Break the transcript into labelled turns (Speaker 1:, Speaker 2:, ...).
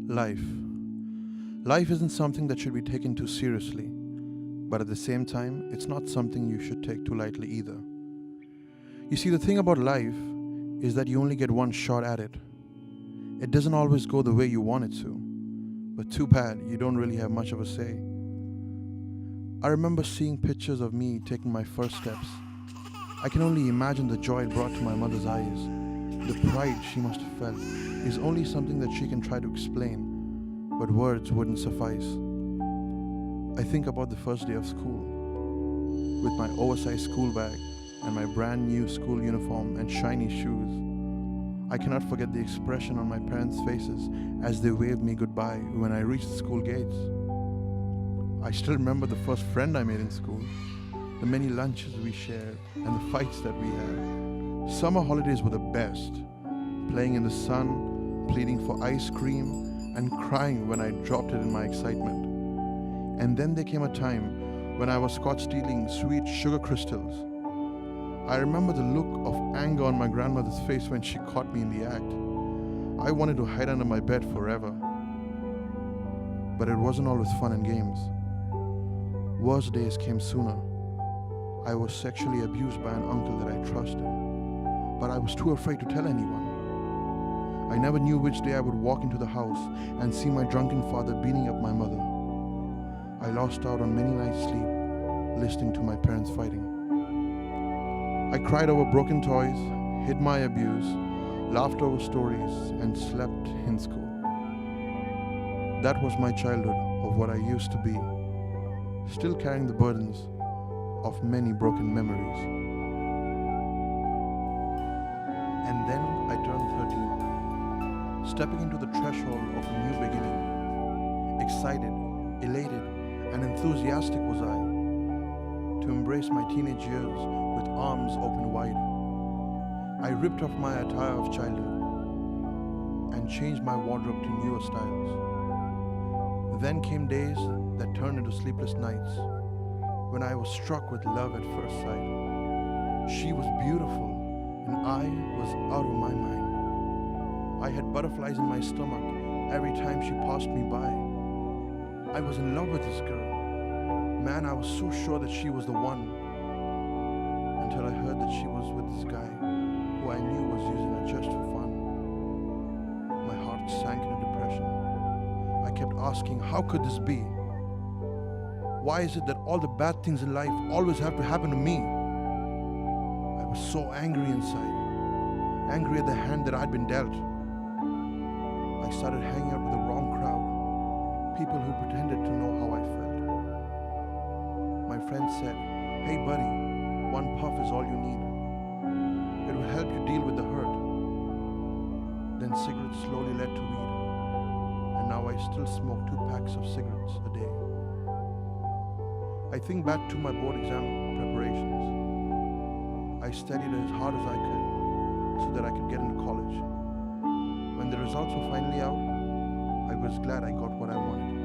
Speaker 1: Life. Life isn't something that should be taken too seriously, but at the same time, it's not something you should take too lightly either. You see, the thing about life is that you only get one shot at it. It doesn't always go the way you want it to, but too bad you don't really have much of a say. I remember seeing pictures of me taking my first steps. I can only imagine the joy it brought to my mother's eyes. The pride she must have felt is only something that she can try to explain, but words wouldn't suffice. I think about the first day of school, with my oversized school bag and my brand new school uniform and shiny shoes. I cannot forget the expression on my parents' faces as they waved me goodbye when I reached the school gates. I still remember the first friend I made in school, the many lunches we shared, and the fights that we had. Summer holidays were the best, playing in the sun, pleading for ice cream, and crying when I dropped it in my excitement. And then there came a time when I was caught stealing sweet sugar crystals. I remember the look of anger on my grandmother's face when she caught me in the act. I wanted to hide under my bed forever. But it wasn't always fun and games. Worse days came sooner. I was sexually abused by an uncle that I trusted, but I was too afraid to tell anyone. I never knew which day I would walk into the house and see my drunken father beating up my mother. I lost out on many nights' sleep listening to my parents fighting. I cried over broken toys, hid my abuse, laughed over stories, and slept in school. That was my childhood of what I used to be, still carrying the burdens of many broken memories. And then I turned 13, stepping into the threshold of a new beginning. Excited, elated, and enthusiastic was I to embrace my teenage years with arms open wide. I ripped off my attire of childhood and changed my wardrobe to newer styles. Then came days that turned into sleepless nights when I was struck with love at first sight. She was beautiful and I was out of my mind. I had butterflies in my stomach every time she passed me by. I was in love with this girl. Man, I was so sure that she was the one, until I heard that she was with this guy who I knew was using her just for fun. My heart sank into depression. I kept asking, how could this be? Why is it that all the bad things in life always have to happen to me? I was so angry inside, angry at the hand that I'd been dealt. I started hanging out with the wrong crowd, people who pretended to know how I felt. My friend said, hey buddy, one puff is all you need. It will help you deal with the hurt. Then cigarettes slowly led to weed, and now I still smoke 2 packs of cigarettes a day. I think back to my board exam preparations. I studied as hard as I could so that I could get into college. When the results were finally out, I was glad I got what I wanted.